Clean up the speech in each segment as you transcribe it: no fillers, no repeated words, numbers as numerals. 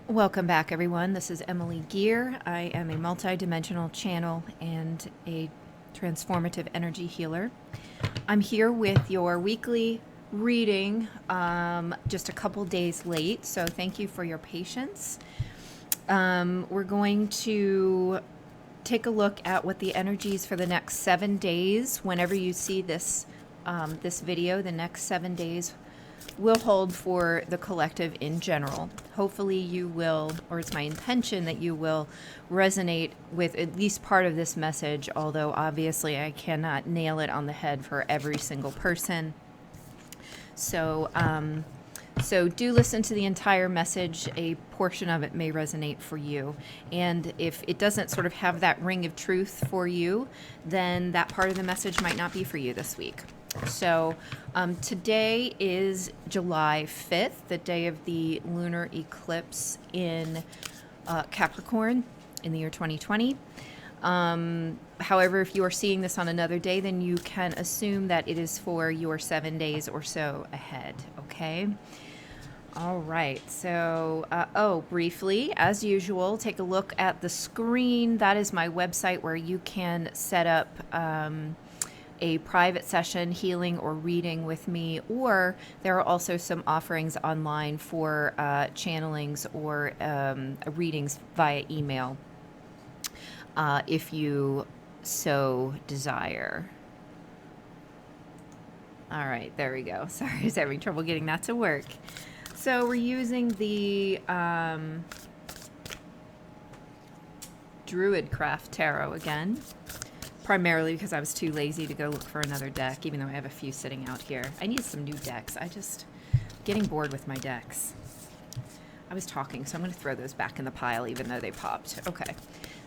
Welcome back, everyone. This is Emily Gear. I am a multi-dimensional channel and a transformative energy healer. I'm here with your weekly reading, just a couple days late, so thank you for your patience. We're going to take a look at what the energies for the next 7 days. Whenever you see this this video, the next 7 days will hold for the collective in general. Hopefully you will, or it's my intention that you will resonate with at least part of this message, although obviously I cannot nail it on the head for every single person. So do listen to the entire message. A portion of it may resonate for you. And if it doesn't sort of have that ring of truth for you, then that part of the message might not be for you this week. So today is July 5th, the day of the lunar eclipse in Capricorn in the year 2020. However, if you are seeing this on another day, then you can assume that it is for your 7 days or so ahead, okay? All right, so, briefly, as usual, take a look at the screen. That is my website where you can set up a private session, healing or reading with me, or there are also some offerings online for channelings or readings via email if you so desire. All right, there we go. Sorry, I was having trouble getting that to work. So we're using the Druidcraft Tarot again, primarily because I was too lazy to go look for another deck, even though I have a few sitting out here. I need some new decks. Getting bored with my decks. I was talking, so I'm going to throw those back in the pile, even though they popped. Okay.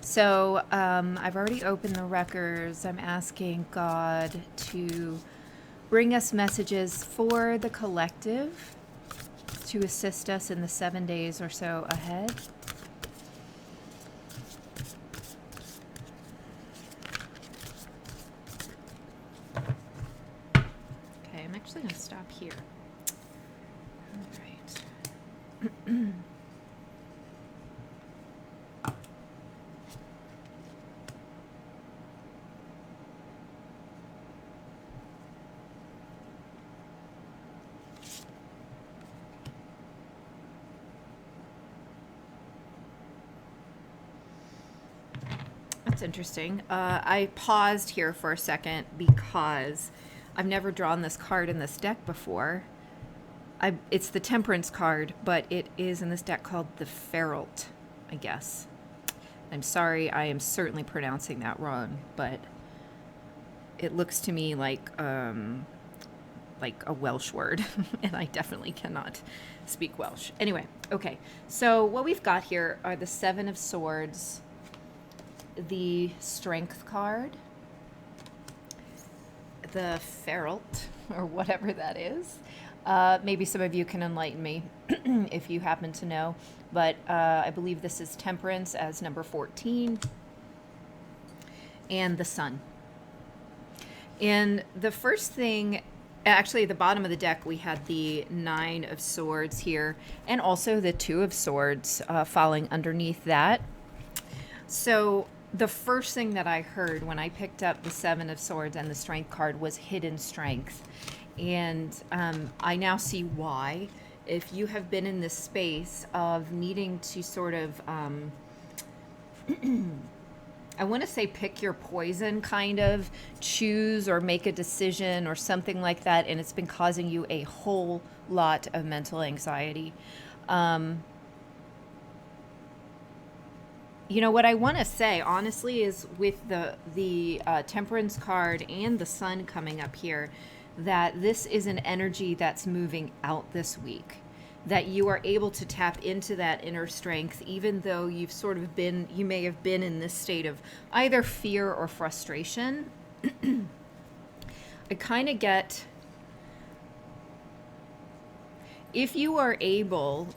So I've already opened the records. I'm asking God to bring us messages for the collective to assist us in the 7 days or so ahead. Okay, I'm actually going to stop here. All right. That's interesting. I paused here for a second because I've never drawn this card in this deck before. It's the Temperance card, but it is in this deck called the Feralt, I guess. I'm sorry, I am certainly pronouncing that wrong, but it looks to me like a Welsh word, and I definitely cannot speak Welsh. Anyway, okay. So what we've got here are the Seven of Swords, the Strength card, the Feralt, or whatever that is. Maybe some of you can enlighten me if you happen to know, but I believe this is Temperance as number 14, and the Sun. And the first thing, actually at the bottom of the deck, we had the Nine of Swords here, and also the Two of Swords falling underneath that. So the first thing that I heard when I picked up the Seven of Swords and the Strength card was hidden strength. And I now see why. If you have been in this space of needing to sort of, I want to say pick your poison, kind of choose or make a decision or something like that, and it's been causing you a whole lot of mental anxiety. You know, what I want to say, honestly, is with the Temperance card and the Sun coming up here, that this is an energy that's moving out this week. That you are able to tap into that inner strength, even though you've sort of been, you may have been in this state of either fear or frustration. I kind of get, if you are able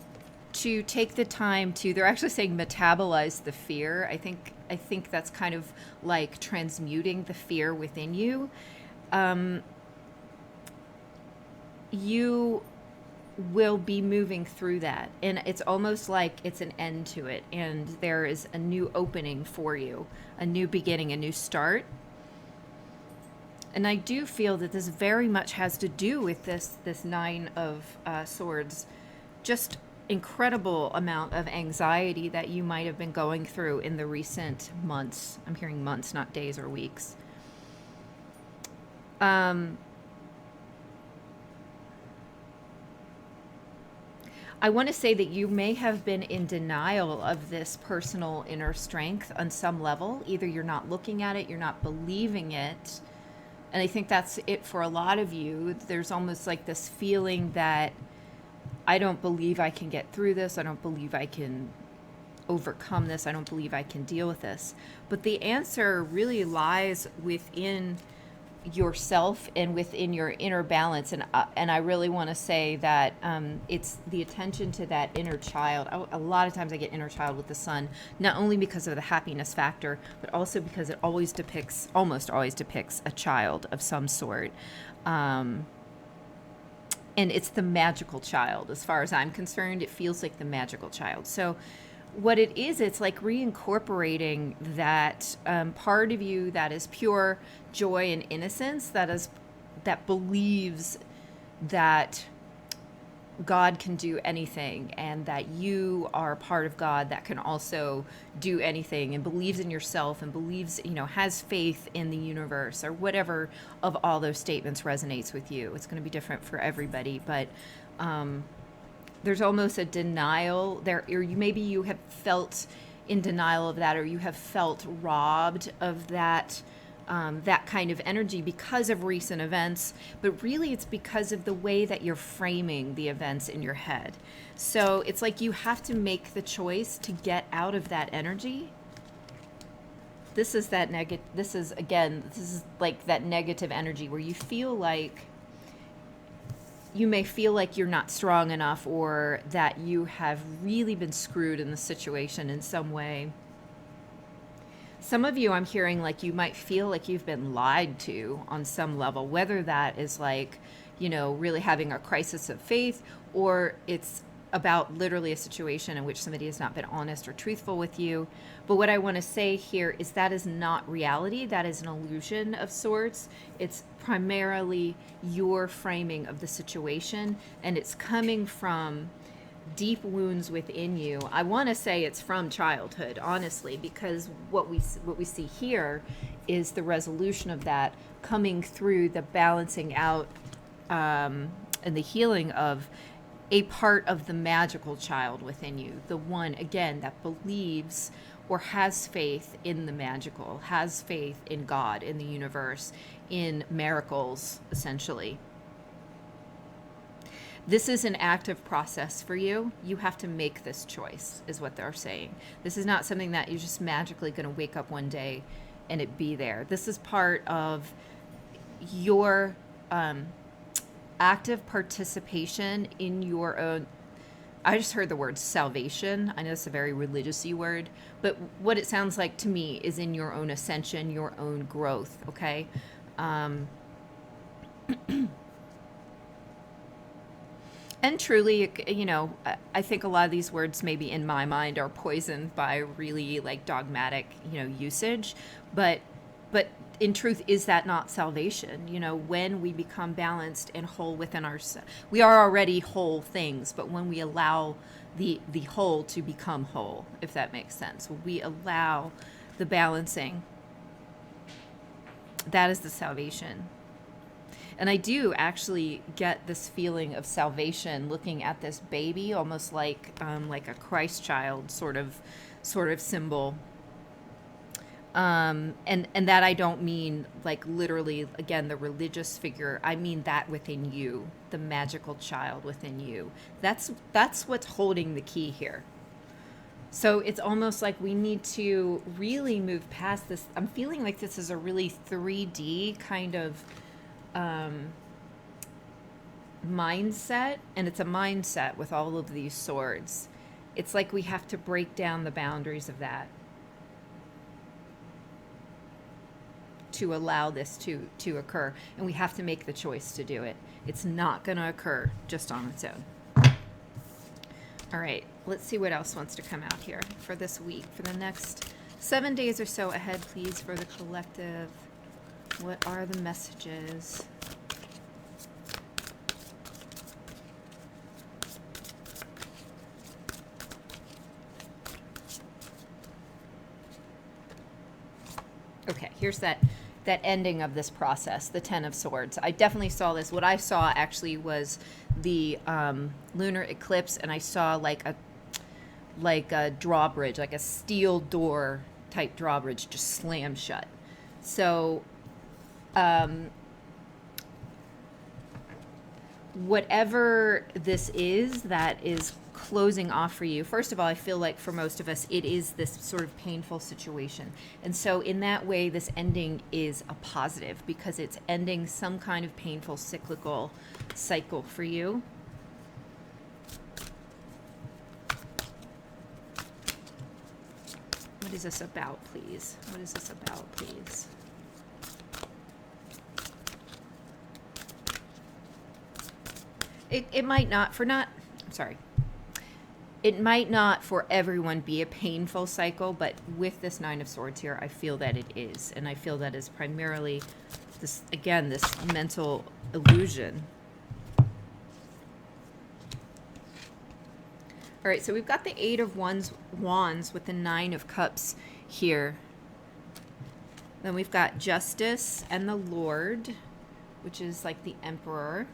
to take the time to, they're actually saying metabolize the fear. I think that's kind of like transmuting the fear within you. You will be moving through that. And it's almost like it's an end to it. And there is a new opening for you, a new beginning, a new start. And I do feel that this very much has to do with this Nine of Swords. Just incredible amount of anxiety that you might have been going through in the recent months. I'm hearing months, not days or weeks. I want to say that you may have been in denial of this personal inner strength on some level. Either you're not looking at it, you're not believing it. And I think that's it for a lot of you. There's almost like this feeling that I don't believe I can get through this. I don't believe I can overcome this. I don't believe I can deal with this. But the answer really lies within yourself and within your inner balance. And I really want to say that it's the attention to that inner child. A lot of times I get inner child with the sun, not only because of the happiness factor, but also because it almost always depicts a child of some sort. And it's the magical child. As far as I'm concerned, it feels like the magical child. So what it is, it's like reincorporating that part of you that is pure joy and innocence, that believes that God can do anything, and that you are a part of God that can also do anything, and believes in yourself, and believes, has faith in the universe, or whatever of all those statements resonates with you. It's going to be different for everybody, but there's almost a denial there, or maybe you have felt in denial of that, or you have felt robbed of that kind of energy because of recent events, but really it's because of the way that you're framing the events in your head. So it's like you have to make the choice to get out of that energy. This is like that negative energy where you may feel like you're not strong enough, or that you have really been screwed in the situation in some way. Some of you, I'm hearing like you might feel like you've been lied to on some level, whether that is like, really having a crisis of faith, or it's about literally a situation in which somebody has not been honest or truthful with you. But what I want to say here is that is not reality. That is an illusion of sorts. It's primarily your framing of the situation, and it's coming from deep wounds within you. I want to say it's from childhood, honestly, because what we see here is the resolution of that coming through the balancing out and the healing of a part of the magical child within you, the one, again, that believes or has faith in the magical, has faith in God, in the universe, in miracles, essentially. This is an active process for you. You have to make this choice, is what they're saying. This is not something that you're just magically going to wake up one day and it be there. This is part of your active participation in your own. I just heard the word salvation. I know it's a very religious-y word, but what it sounds like to me is in your own ascension, your own growth, okay? And truly, I think a lot of these words, maybe in my mind, are poisoned by really like dogmatic, usage. But in truth, is that not salvation? When we become balanced and whole within ourselves, we are already whole things. But when we allow the whole to become whole, if that makes sense, when we allow the balancing, that is the salvation. And I do actually get this feeling of salvation looking at this baby, almost like a Christ child sort of symbol. And that I don't mean like literally, again, the religious figure. I mean that within you, the magical child within you. That's what's holding the key here. So it's almost like we need to really move past this. I'm feeling like this is a really 3D kind of mindset, and it's a mindset with all of these swords. It's like we have to break down the boundaries of that to allow this to occur, and we have to make the choice to do it. It's not going to occur just on its own. All right, let's see what else wants to come out here for this week, for the next 7 days or so ahead, please, for the collective. What are the messages? Okay, here's that ending of this process, the Ten of Swords. I definitely saw this. What I saw actually was the lunar eclipse, and I saw like a drawbridge, like a steel door type drawbridge, just slam shut. So whatever this is that is closing off for you, first of all, I feel like for most of us it is this sort of painful situation, and so in that way this ending is a positive because it's ending some kind of painful cyclical cycle for you. What is this about, please? What is this about, please? It might not it might not for everyone be a painful cycle, but with this Nine of Swords here, I feel that it is. And I feel that is primarily this, again, this mental illusion. All right, so we've got the Eight of Wands with the Nine of Cups here. Then we've got Justice and the Lord, which is like the Emperor.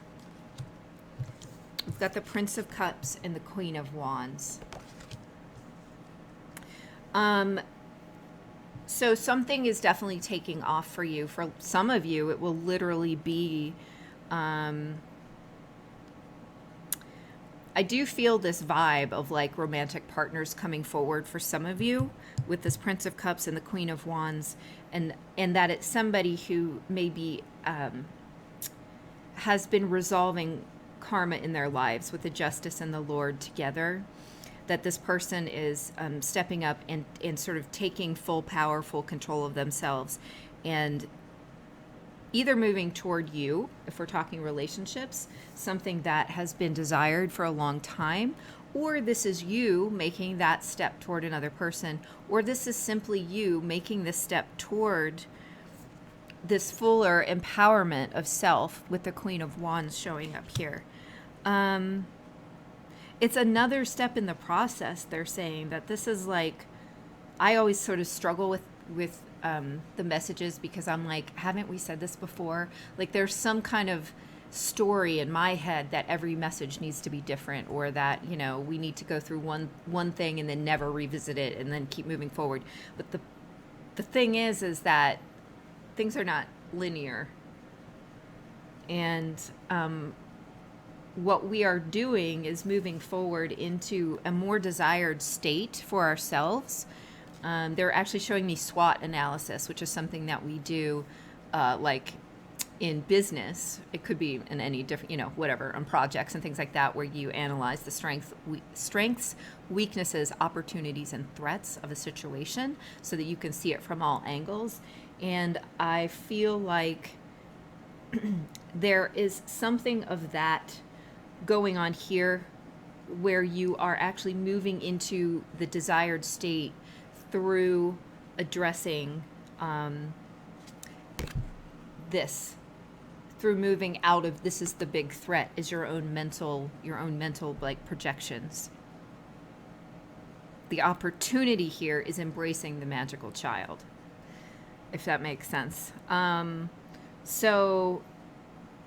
We've got the Prince of Cups and the Queen of Wands. So something is definitely taking off for you. For some of you, it will literally be... I do feel this vibe of like romantic partners coming forward for some of you with this Prince of Cups and the Queen of Wands, and that it's somebody who maybe has been resolving karma in their lives with the Justice and the Lord together, that this person is stepping up and sort of taking full power, full control of themselves, and either moving toward you, if we're talking relationships, something that has been desired for a long time, or this is you making that step toward another person, or this is simply you making this step toward this fuller empowerment of self with the Queen of Wands showing up here. It's another step in the process. They're saying that this is like, I always sort of struggle with the messages because I'm like, haven't we said this before? Like there's some kind of story in my head that every message needs to be different, or that, you know, we need to go through one thing and then never revisit it and then keep moving forward. But the thing is that things are not linear. And what we are doing is moving forward into a more desired state for ourselves. They're actually showing me SWOT analysis, which is something that we do like in business. It could be in any different, you know, whatever, on projects and things like that, where you analyze the strengths, weaknesses, opportunities, and threats of a situation so that you can see it from all angles. And I feel like there is something of that going on here, where you are actually moving into the desired state through addressing this, through moving out of, this is the big threat, is your own mental like projections. The opportunity here is embracing the magical child, if that makes sense. So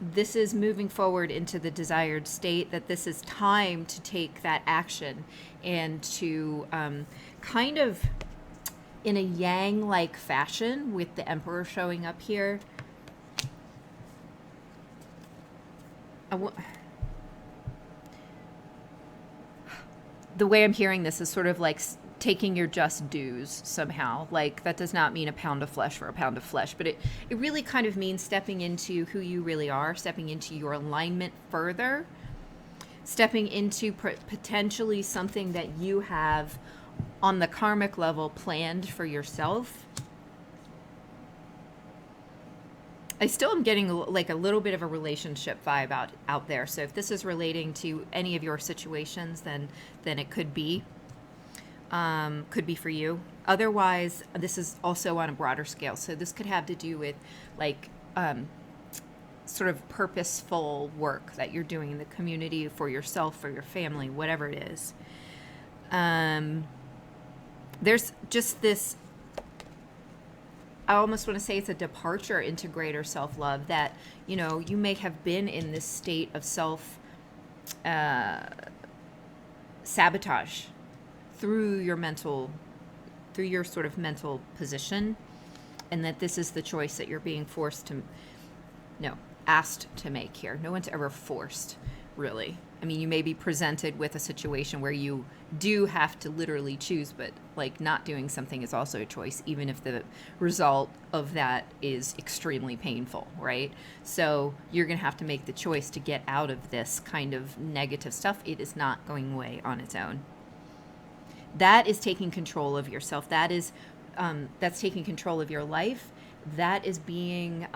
this is moving forward into the desired state, that this is time to take that action and to kind of in a yang-like fashion, with the Emperor showing up here. The way I'm hearing this is sort of like taking your just dues somehow. Like, that does not mean a pound of flesh for a pound of flesh, but it really kind of means stepping into who you really are, stepping into your alignment further, stepping into potentially something that you have on the karmic level planned for yourself. I still am getting like a little bit of a relationship vibe out there. So if this is relating to any of your situations, then it could be for you. Otherwise, this is also on a broader scale. So this could have to do with like sort of purposeful work that you're doing in the community for yourself, for your family, whatever it is. There's just this, I almost want to say it's a departure into greater self-love, that, you know, you may have been in this state of sabotage through your sort of mental position, and that this is the choice that you're being asked to make here. No one's ever forced, really. I mean, you may be presented with a situation where you do have to literally choose, but like not doing something is also a choice, even if the result of that is extremely painful, right? So you're going to have to make the choice to get out of this kind of negative stuff. It is not going away on its own. That is taking control of yourself. That's taking control of your life. That is being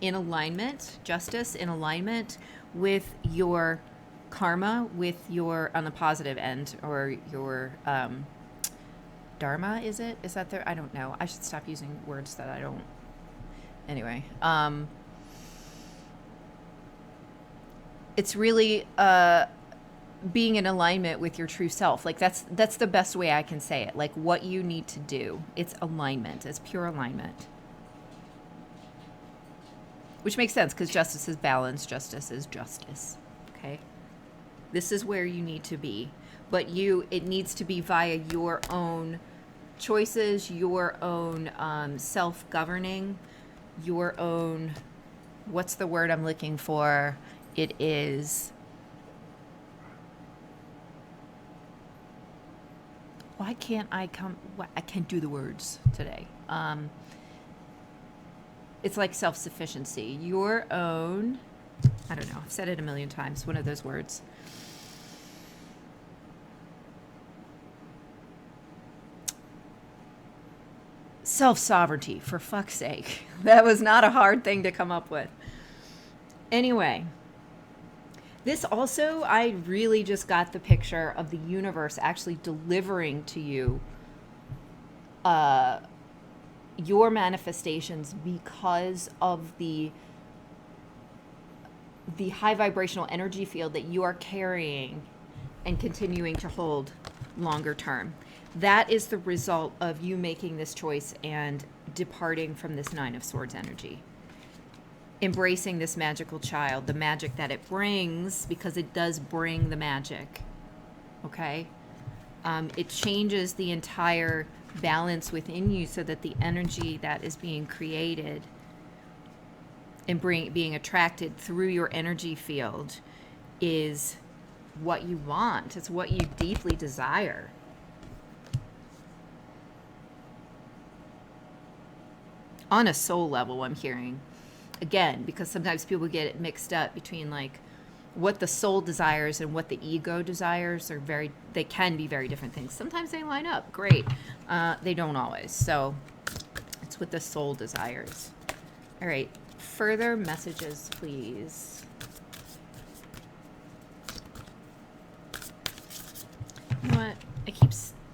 in alignment, justice, in alignment with your karma, with your, on the positive end, or your dharma, is that there? I don't know. I should stop using words that I don't. Anyway, it's really being in alignment with your true self. Like that's the best way I can say it. Like what you need to do. It's alignment. It's pure alignment. Which makes sense because justice is balance. Justice is justice. Okay. This is where you need to be, but it needs to be via your own choices, your own self-governing, your own, what's the word I'm looking for? It is, why can't I can't do the words today. It's like self-sufficiency, your own, I don't know, I've said it a million times, one of those words. Self-sovereignty, for fuck's sake. That was not a hard thing to come up with. Anyway, this also, I really just got the picture of the universe actually delivering to you your manifestations because of the high vibrational energy field that you are carrying and continuing to hold longer term. That is the result of you making this choice and departing from this Nine of Swords energy. Embracing this magical child, the magic that it brings, because it does bring the magic. Okay? It changes the entire balance within you so that the energy that is being created and being attracted through your energy field is what you want. It's what you deeply desire. On a soul level, I'm hearing. Again, because sometimes people get it mixed up between like what the soul desires and what the ego desires they can be very different things. Sometimes they line up, great. They don't always. So it's what the soul desires. All right, further messages, please. You know what? I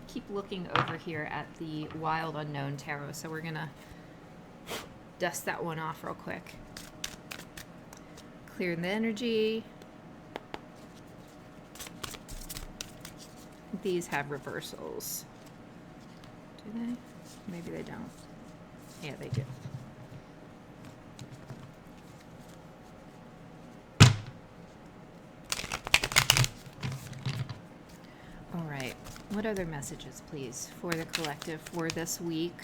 keep looking over here at the Wild Unknown Tarot, so we're gonna dust that one off real quick. Clear the energy. These have reversals. Do they? Maybe they don't. Yeah, they do. All right. What other messages, please, for the collective for this week?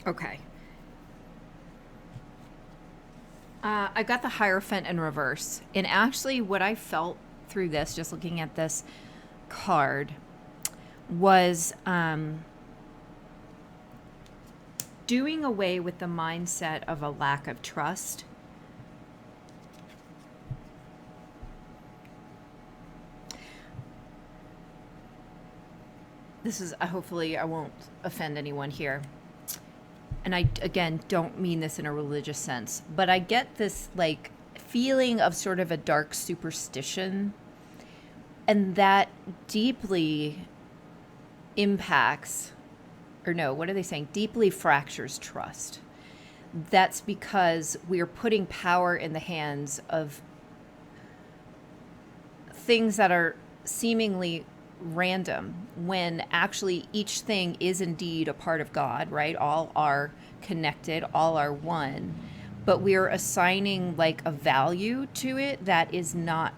Okay. I got the Hierophant in reverse. And actually, what I felt through this, just looking at this card, was doing away with the mindset of a lack of trust. This is, hopefully I won't offend anyone here. And I, again, don't mean this in a religious sense, but I get this like feeling of sort of a dark superstition, and that deeply impacts, or no, what are they saying? Deeply fractures trust. That's because we're putting power in the hands of things that are seemingly random, when actually each thing is indeed a part of God, right? All are connected, all are one, but we're assigning like a value to it that is not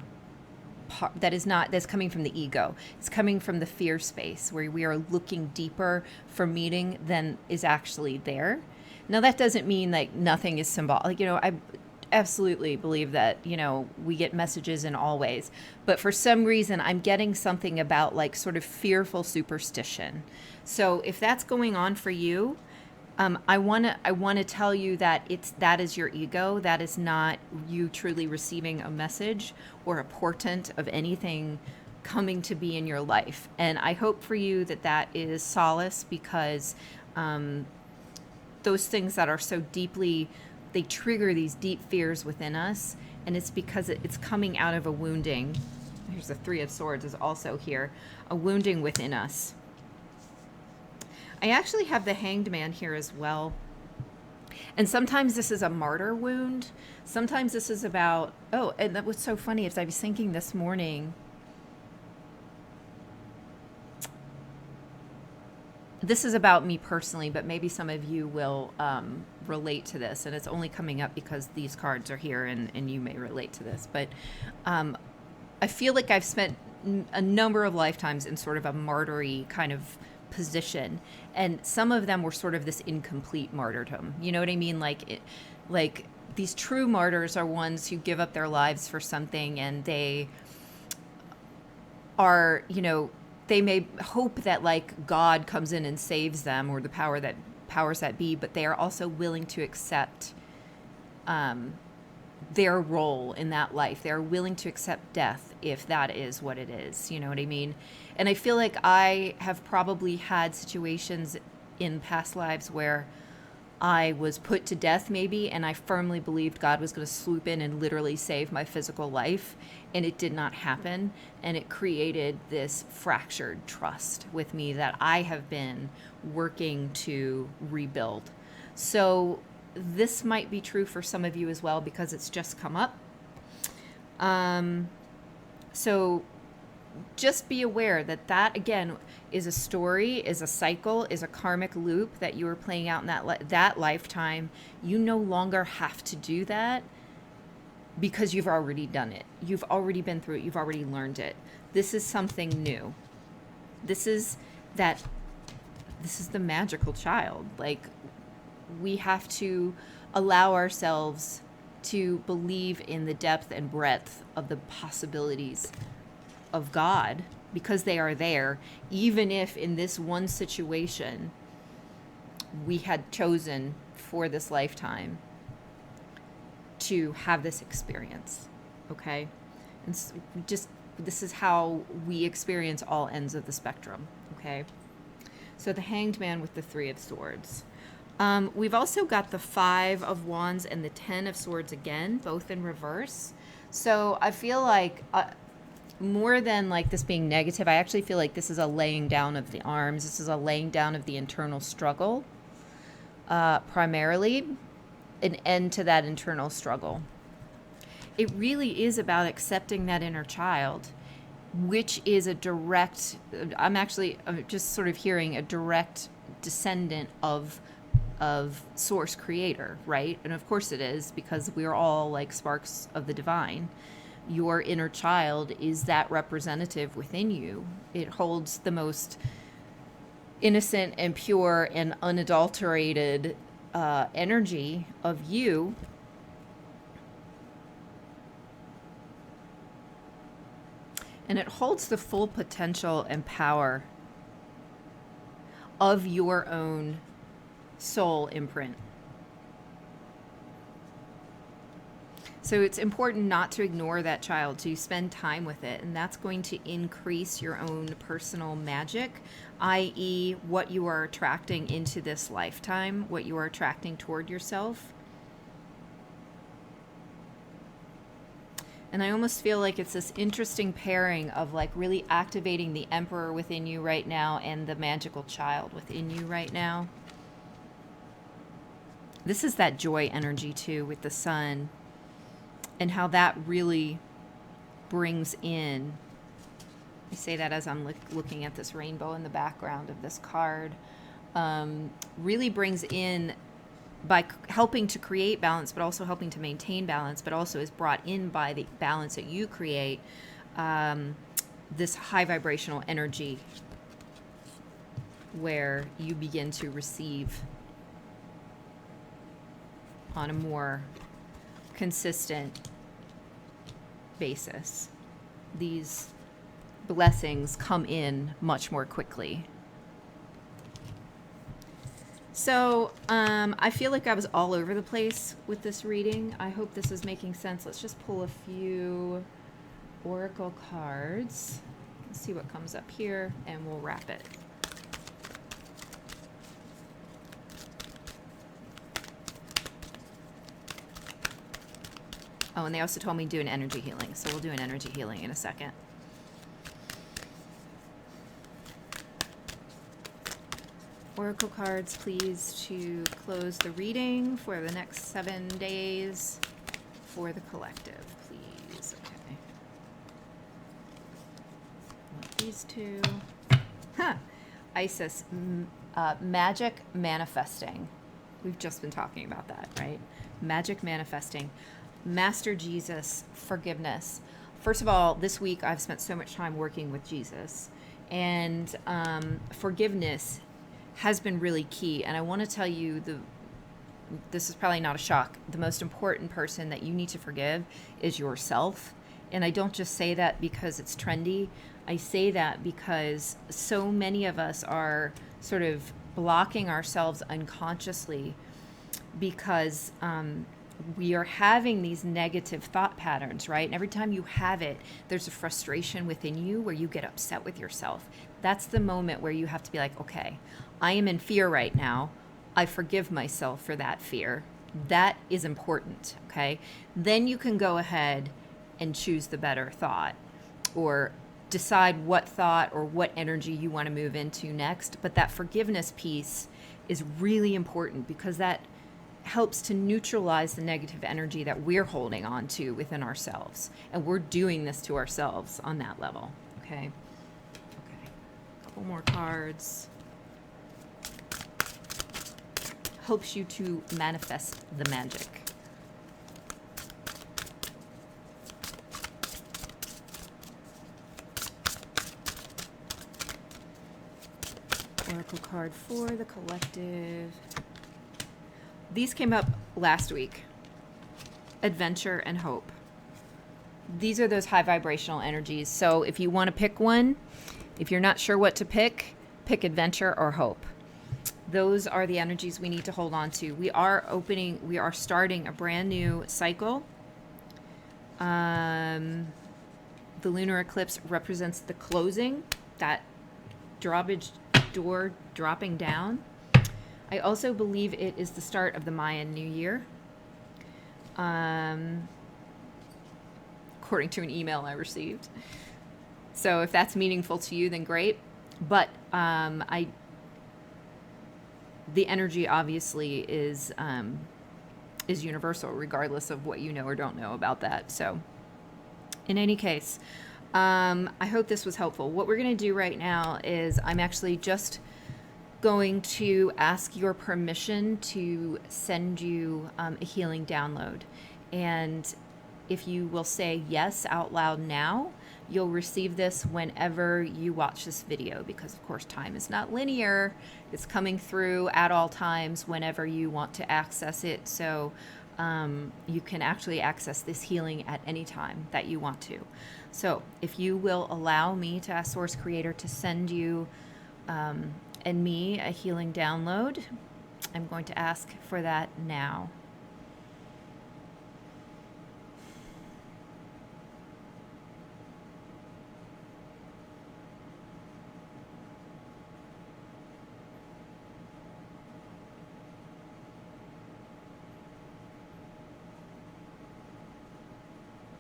that's coming from the ego. It's coming from the fear space, where we are looking deeper for meaning than is actually there. Now that doesn't mean like nothing is symbolic. I absolutely believe that, we get messages in all ways, but for some reason I'm getting something about like sort of fearful superstition. So if that's going on for you, I want to tell you that that is your ego. That is not you truly receiving a message or a portent of anything coming to be in your life. And I hope for you that that is solace, because those things that are so deeply, they trigger these deep fears within us, and it's because it's coming out of a wounding. Here's the Three of Swords is also here, a wounding within us. I actually have the Hanged Man here as well. And sometimes this is a martyr wound. Sometimes this is about, oh, and that was so funny, as I was thinking this morning, this is about me personally, but maybe some of you will relate to this, and it's only coming up because these cards are here, and you may relate to this. But I feel like I've spent a number of lifetimes in sort of a martyry kind of position, and some of them were sort of this incomplete martyrdom. You know what I mean? Like these true martyrs are ones who give up their lives for something, and they are, they may hope that like God comes in and saves them, or the powers that be, but they are also willing to accept their role in that life. They're willing to accept death if that is what it is. You know what I mean? And I feel like I have probably had situations in past lives where I was put to death maybe, and I firmly believed God was going to swoop in and literally save my physical life, and it did not happen. And it created this fractured trust with me that I have been working to rebuild. So this might be true for some of you as well, because it's just come up. So just be aware that again is a story, is a cycle, is a karmic loop that you were playing out in that lifetime. You no longer have to do that, because you've already done it. You've already been through it. You've already learned it. This is something new. This is the magical child. Like, we have to allow ourselves to believe in the depth and breadth of the possibilities of God, because they are there, even if in this one situation we had chosen for this lifetime to have this experience. Okay? And so this is how we experience all ends of the spectrum. Okay? So the Hanged Man with the Three of Swords. We've also got the Five of Wands and the Ten of Swords again, both in reverse. So I feel like more than like this being negative, I actually feel like this is a laying down of the arms. This is a laying down of the internal struggle, primarily, an end to that internal struggle. It really is about accepting that inner child, which is a direct, I'm just sort of hearing a direct descendant of source creator, right? And of course it is, because we're all like sparks of the divine. Your inner child is that representative within you. It holds the most innocent and pure and unadulterated energy of you. And it holds the full potential and power of your own soul imprint. So it's important not to ignore that child, to spend time with it, and that's going to increase your own personal magic, i.e. what you are attracting into this lifetime, what you are attracting toward yourself. And I almost feel like it's this interesting pairing of like really activating the emperor within you right now and the magical child within you right now. This is that joy energy too with the sun, and how that really brings in, I say that as I'm looking at this rainbow in the background of this card, really brings in, by helping to create balance, but also helping to maintain balance, but also is brought in by the balance that you create, this high vibrational energy where you begin to receive on a more consistent basis. These blessings come in much more quickly. So I feel like I was all over the place with this reading. I hope this is making sense. Let's just pull a few oracle cards. Let's see what comes up here, and we'll wrap it. Oh, and they also told me to do an energy healing, so we'll do an energy healing in a second. Oracle cards, please, to close the reading for the next 7 days for the collective, please. Okay. Want these two. Huh. Isis, magic manifesting. We've just been talking about that, right? Magic manifesting. Master Jesus, forgiveness. First of all, this week I've spent so much time working with Jesus, and forgiveness has been really key. And I want to tell you, this is probably not a shock, the most important person that you need to forgive is yourself. And I don't just say that because it's trendy. I say that because so many of us are sort of blocking ourselves unconsciously because we are having these negative thought patterns, right? And every time you have it, there's a frustration within you where you get upset with yourself. That's the moment where you have to be like, okay, I am in fear right now. I forgive myself for that fear. That is important, okay? Then you can go ahead and choose the better thought, or decide what thought or what energy you want to move into next. But that forgiveness piece is really important because that helps to neutralize the negative energy that we're holding on to within ourselves. And we're doing this to ourselves on that level, okay? Okay, a couple more cards. Helps you to manifest the magic. Oracle card for the collective. These came up last week. Adventure and hope. These are those high vibrational energies. So if you want to pick one, if you're not sure what to pick adventure or hope. Those are the energies we need to hold on to. We are starting a brand new cycle. The lunar eclipse represents the closing, that drawbridge door dropping down. I also believe it is the start of the Mayan New Year. According to an email I received. So if that's meaningful to you, then great. But the energy obviously is universal, regardless of what you know or don't know about that. So in any case, I hope this was helpful. What we're going to do right now is I'm actually just going to ask your permission to send you a healing download. And if you will say yes out loud now, you'll receive this whenever you watch this video, because of course time is not linear. It's coming through at all times whenever you want to access it. So you can actually access this healing at any time that you want to. So if you will allow me to ask Source Creator to send you and me a healing download, I'm going to ask for that now.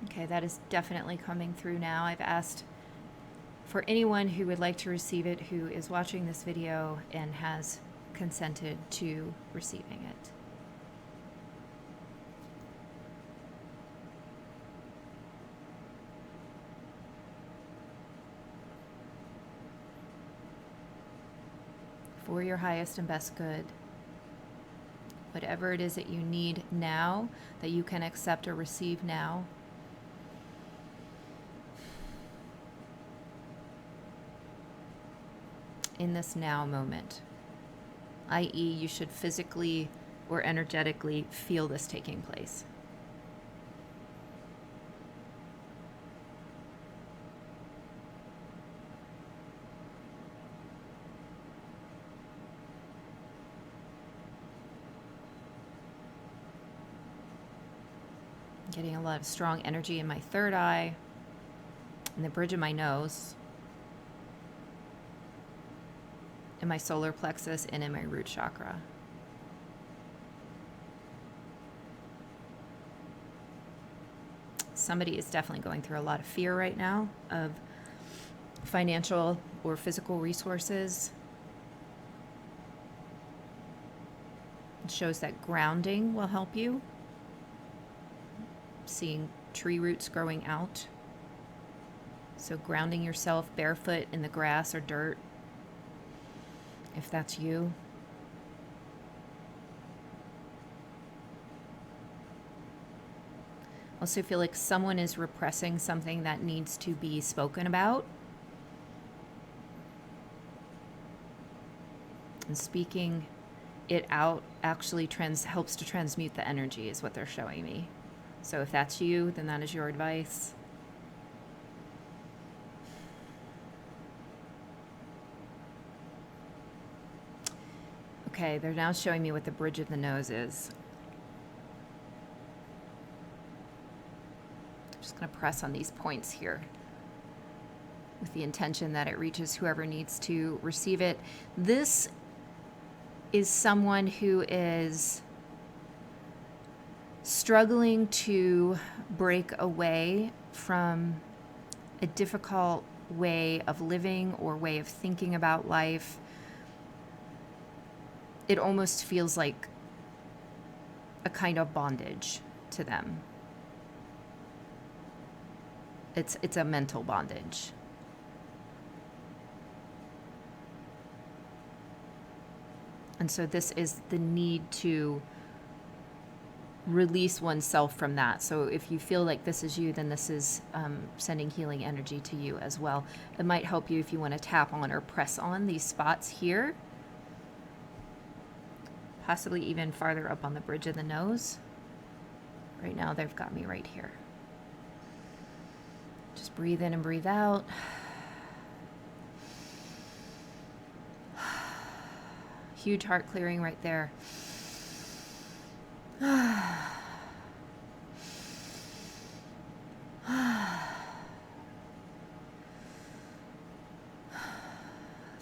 Okay, that is definitely coming through now. I've asked for anyone who would like to receive it who is watching this video and has consented to receiving it. For your highest and best good. Whatever it is that you need now, that you can accept or receive now. In this now moment, i.e., you should physically or energetically feel this taking place. I'm getting a lot of strong energy in my third eye, in the bridge of my nose, in my solar plexus, and in my root chakra. Somebody is definitely going through a lot of fear right now of financial or physical resources. It shows that grounding will help you. Seeing tree roots growing out. So grounding yourself barefoot in the grass or dirt, if that's you. Also feel like someone is repressing something that needs to be spoken about. And speaking it out actually helps to transmute the energy, is what they're showing me. So if that's you, then that is your advice. Okay, they're now showing me what the bridge of the nose is. I'm just going to press on these points here with the intention that it reaches whoever needs to receive it. This is someone who is struggling to break away from a difficult way of living or way of thinking about life. It almost feels like a kind of bondage to them. It's a mental bondage. And so this is the need to release oneself from that. So if you feel like this is you, then this is sending healing energy to you as well. It might help you if you want to tap on or press on these spots here. Possibly even farther up on the bridge of the nose. Right now they've got me right here. Just breathe in and breathe out. Huge heart clearing right there.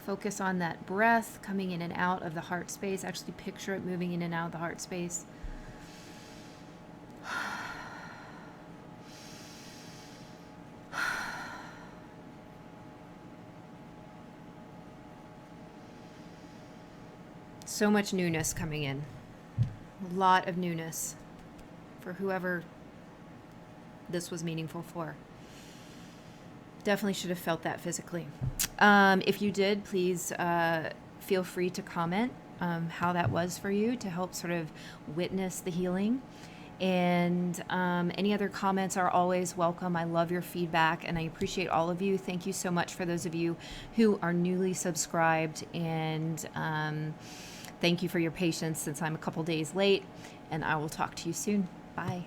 Focus on that breath coming in and out of the heart space. Actually picture it moving in and out of the heart space. So much newness coming in. A lot of newness for whoever this was meaningful for. Definitely should have felt that physically. If you did, please feel free to comment how that was for you, to help sort of witness the healing. And any other comments are always welcome. I love your feedback and I appreciate all of you. Thank you so much for those of you who are newly subscribed, and thank you for your patience since I'm a couple days late. and I will talk to you soon. Bye.